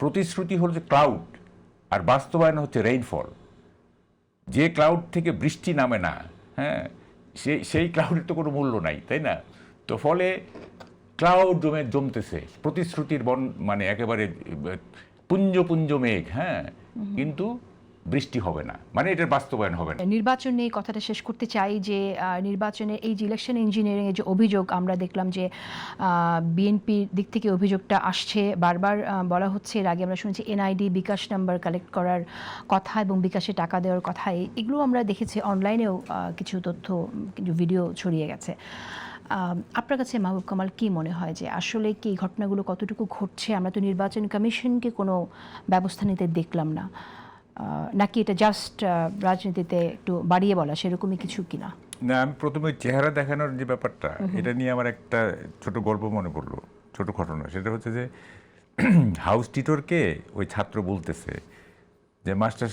প্রতিশ্রুতি হচ্ছে ক্লাউড আর বাস্তবায়ন হচ্ছে রেইনফল। যে ক্লাউড থেকে বৃষ্টি নামে না, হ্যাঁ, সেই ক্লাউডের তো কোনো মূল্য নাই, তাই না? তো ফলে ক্লাউড জমতেছে, প্রতিশ্রুতির মানে একেবারে পুঞ্জ পুঞ্জ মেঘ, হ্যাঁ, কিন্তু বৃষ্টি হবে না, মানে এটার বাস্তবায়ন হবে না। নির্বাচন নিয়ে কথাটা শেষ করতে চাই যে নির্বাচনে এই যে ইলেকশন ইঞ্জিনিয়ারিংয়ের যে অভিযোগ আমরা দেখলাম যে বিএনপির দিক থেকে অভিযোগটা আসছে বারবার বলা হচ্ছে, এর আগে আমরা শুনেছি এনআইডি বিকাশ নাম্বার কালেক্ট করার কথা এবং বিকাশে টাকা দেওয়ার কথা, এগুলো আমরা দেখেছি অনলাইনেও কিছু তথ্য কিছু ভিডিও ছড়িয়ে গেছে। আপনার কাছে মাহবুব কামাল কি মনে হয় যে আসলে কি ঘটনাগুলো কতটুকু ঘটছে? আমরা তো নির্বাচন কমিশনকে কোনো ব্যবস্থা নিতে দেখলাম না, নাকি এটা জাস্ট রাজনীতিতে একটু বাড়িয়ে বলা সেরকমই কিছু কিনা? না, আমি প্রথমে চেহারা দেখানোর যে ব্যাপারটা, এটা নিয়ে আমার একটা ছোট গল্প মনে পড়লো, ছোট ঘটনা। সেটা হচ্ছে যে হাউস টিটরকে ওই ছাত্র বলতেছে যে মাস্টার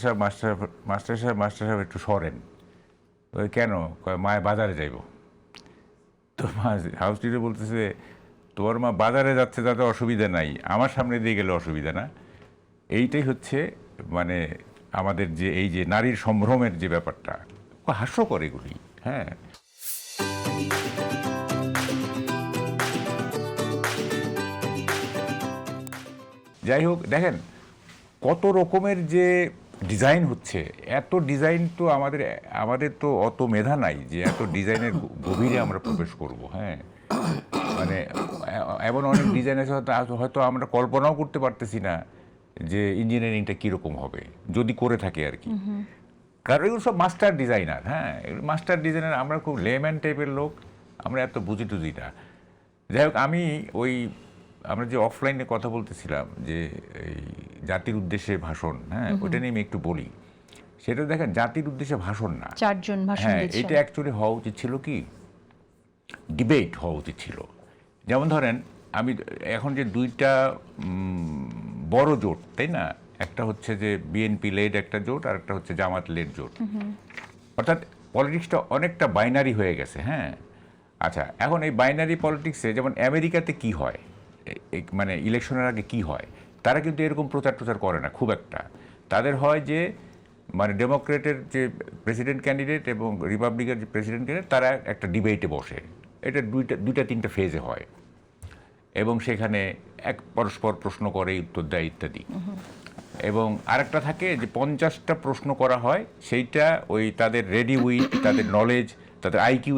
সাহেব একটু সরেন। ওই কেন? মায় বাজারে যাইব। তো হাউস টিটর বলতেছে, তোমার মা বাজারে যাচ্ছে তাতে অসুবিধা নাই, আমার সামনে দিয়ে গেলে অসুবিধা না। এইটাই হচ্ছে মানে আমাদের যে এই যে নারীর সম্ভ্রমের যে ব্যাপারটা, হাস্যকর এগুলি। হ্যাঁ, যাই হোক, দেখেন কত রকমের যে ডিজাইন হচ্ছে। এত ডিজাইন তো আমাদের তো অত মেধা নাই যে এত ডিজাইনের গভীরে আমরা প্রবেশ করব। হ্যাঁ, মানে এমন অনেক ডিজাইন আছে হয়তো আমরা কল্পনাও করতে পারতেছি না যে ইঞ্জিনিয়ারিংটা কীরকম হবে যদি করে থাকে আর কি। কারণ এগুলো সব মাস্টার ডিজাইনার। হ্যাঁ, মাস্টার ডিজাইনার, আমরা খুব লেম্যান টাইপের লোক, আমরা এত বুঝি টুঝি না। যাই হোক, আমরা যে অফলাইনে কথা বলতেছিলাম যে এই জাতির উদ্দেশ্যে ভাষণ, হ্যাঁ, ওটা নিয়ে আমি একটু বলি। সেটা দেখেন, জাতির উদ্দেশ্যে ভাষণ না, চারজন ভাষণ হ্যাঁ, দিচ্ছেন। এটা অ্যাকচুয়ালি হওয়া উচিত ছিল কি ডিবেট হওয়া উচিত ছিল। যেমন ধরেন, আমি এখন যে দুইটা বড় জোট, তাই না, একটা হচ্ছে যে বিএনপি লেড একটা জোট, আর একটা হচ্ছে জামাত লেড জোট। অর্থাৎ পলিটিক্সটা অনেকটা বাইনারি হয়ে গেছে। হ্যাঁ, আচ্ছা, এখন এই বাইনারি পলিটিক্সে যেমন আমেরিকাতে কি হয়, মানে ইলেকশনের আগে কি হয়, তারা কিন্তু এরকম প্রচার টচার করে না খুব একটা। তাদের হয় যে মানে ডেমোক্রেটের যে প্রেসিডেন্ট ক্যান্ডিডেট এবং রিপাবলিকের যে প্রেসিডেন্ট ক্যান্ডিডেট, তারা একটা ডিবেটে বসে। এটা দুইটা তিনটা ফেজে হয় এবং সেখানে এক পরস্পর প্রশ্ন করে, উত্তর দেয় ইত্যাদি। এবং আরেকটা থাকে যে 50টা প্রশ্ন করা হয়, সেইটা ওই তাদের রেডি উইথ তাদের নলেজ, তাদের আইকিউ,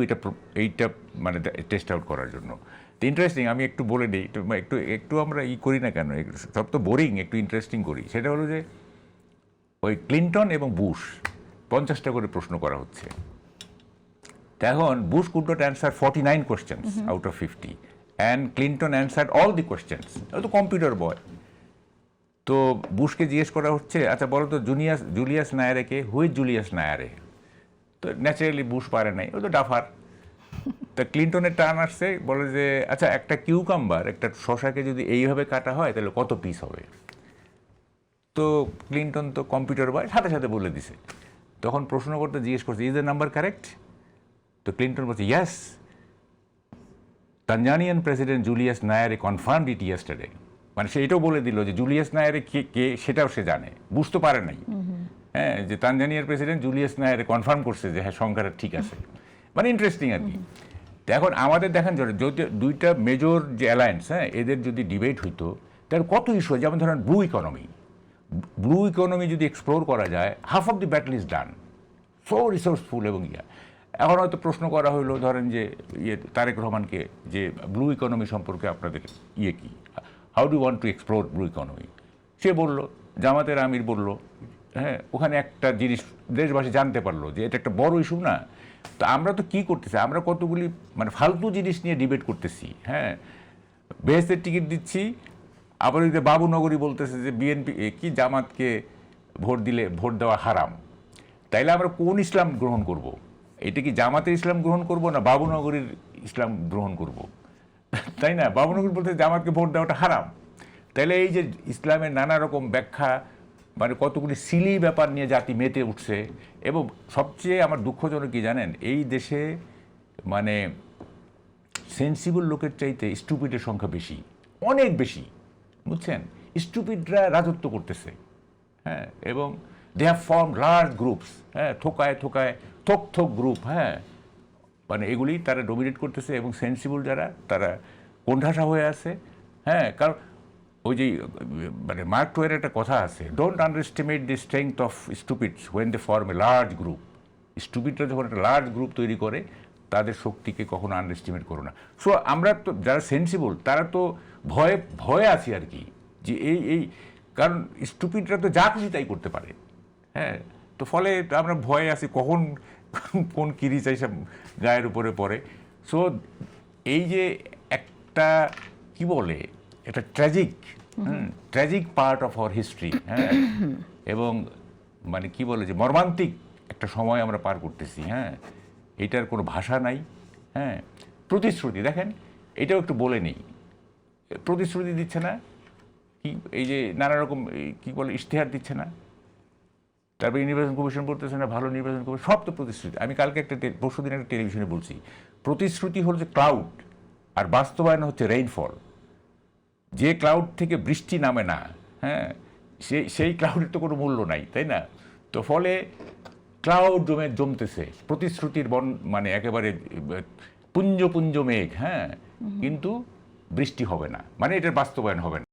এইটা মানে টেস্ট আউট করার জন্য। তো ইন্টারেস্টিং, আমি একটু বলে দিই, একটু আমরা করি না কেন, সব তো বোরিং, একটু ইন্টারেস্টিং করি। সেটা হলো যে ওই ক্লিন্টন এবং বুশ 50টা করে প্রশ্ন করা হচ্ছে। এখন Bush could not answer 49 questions out of 50 and Clinton answered all the questions. ও তো কম্পিউটার বয়। তো বুশকে জিজ্ঞেস করা হচ্ছে, আচ্ছা বলো তো জুলিয়াস নায়ারেকে, হু ইজ জুলিয়াস নায়ারে? তো ন্যাচারালি বুশ পারে নাই, ও তো ডাফার। তা ক্লিন্টনের টার্ন আসছে, বলে যে আচ্ছা একটা কিউকাম্বার, একটা শশাকে যদি এইভাবে কাটা হয় তাহলে কত পিস হবে? তো ক্লিন্টন তো কম্পিউটার বয়, সাথে সাথে বলে দিছে। তখন প্রশ্ন করতে জিজ্ঞেস করছে, ইজ দ্য নাম্বার কারেক্ট? তো ক্লিন্টন বলছে, yes, Tanzanian president Julius Nyerere confirmed it yesterday. মানে সে এটাও বলে দিল যে জুলিয়াস নায়ারে কে সেটাও সে জানে, বুঝতে পারে নাই। হ্যাঁ, যে তানজানিয়ার প্রেসিডেন্ট জুলিয়াস নায়ারে কনফার্ম করছে যে হ্যাঁ সংখ্যাটা ঠিক আছে। মানে ইন্টারেস্টিং আর কি। তো এখন আমাদের দেখেন, যদি দুইটা মেজর যে অ্যালায়েন্স, হ্যাঁ, এদের যদি ডিবেট হইতো তাহলে কত ইস্যু হয়। যেমন ধরেন ব্লু ইকোনমি যদি এক্সপ্লোর করা যায়, half of the battle is done. So resourceful এবং এখন হয়তো প্রশ্ন করা হইলো, ধরেন যে তারেক রহমানকে, যে ব্লু ইকোনমি সম্পর্কে আপনাদের কি, how do want to explore blue economy? সে বলল, জামাতের আমির বলল, হ্যাঁ, ওখানে একটা জিনিস দেশবাসী জানতে পারলো যে এটা একটা বড় ইস্যু না। তো আমরা তো কী করতেছি, আমরা কতগুলি মানে ফালতু জিনিস নিয়ে ডিবেট করতেছি। হ্যাঁ, বেহেস্তের টিকিট দিচ্ছি, আবার ওই যে বাবুনগরী বলতেছে যে বিএনপি কি জামাতকে ভোট দেওয়া হারাম। তাইলে আমরা কোন ইসলাম গ্রহণ করব? এটা কি জামাতের ইসলাম গ্রহণ করব না বাবুনগরীর ইসলাম গ্রহণ করব? তাই না? বাবুনগরী বলতে জামাতকে ভোট দেওয়াটা হারাম। তাইলে এই যে ইসলামের নানা রকম ব্যাখ্যা, মানে কতগুলি সিলি ব্যাপার নিয়ে জাতি মেতে উঠছে। এবং সবচেয়ে আমার দুঃখজনক কি জানেন, এই দেশে মানে সেন্সিবল লোকের চাইতে স্টুপিডের সংখ্যা বেশি, অনেক বেশি, বুঝছেন? স্টুপিডরা রাজত্ব করতেছে, হ্যাঁ, এবং they have form large groups, হ্যাঁ, থোকায় থোক গ্রুপ, হ্যাঁ, মানে এগুলি তারা ডমিনেট করতেছে, এবং সেন্সিবল যারা তারা কোণঠাসা হয়ে আছে, হ্যাঁ, কারণ ওই যে মানে মার্ক টোয়েনের একটা কথা আছে, don't underestimate the strength of stupids when they form a large group. স্টুপিডরা যখন একটা লার্জ গ্রুপ তৈরি করে তাদের শক্তিকে কখনো আন্ডারএস্টিমেট করো না। সো আমরা তো যারা সেন্সিবল তারা তো ভয়ে আছি আর কি, যে এই কারণ স্টুপিডরা তো যা খুশি তাই করতে পারে, হ্যাঁ, তো ফলে আমরা ভয়ে আছি কখন কোন কিরি চাই সব গায়ের উপরে পড়ে। সো এই যে একটা কি বলে একটা tragic part of our history, হ্যাঁ, এবং মানে কি বলে যে মর্মান্তিক একটা সময় আমরা পার করতেছি, হ্যাঁ, এটার কোনো ভাষা নাই, হ্যাঁ। প্রতিশ্রুতি দেখেন, এটাও একটু বলে নেই, প্রতিশ্রুতি দিচ্ছে না কি, এই যে নানা রকম কি বলে ইশতেহার দিচ্ছে না, তারপরে নির্বাচন কমিশন বলতেছে না ভালো নির্বাচন কমিশন, সব তো প্রতিশ্রুতি। আমি কালকে পরশুদিন একটা টেলিভিশনে বলছি, প্রতিশ্রুতি হল যে ক্লাউড, আর বাস্তবায়ন হচ্ছে রেইনফল। যে ক্লাউড থেকে বৃষ্টি নামে না, হ্যাঁ, সেই ক্লাউডের তো কোনো মূল্য নাই, তাই না? তো ফলে ক্লাউড জমতেছে, প্রতিশ্রুতির মানে একেবারে পুঞ্জ পুঞ্জ মেঘ, হ্যাঁ, কিন্তু বৃষ্টি হবে না, মানে এটার বাস্তবায়ন হবে না।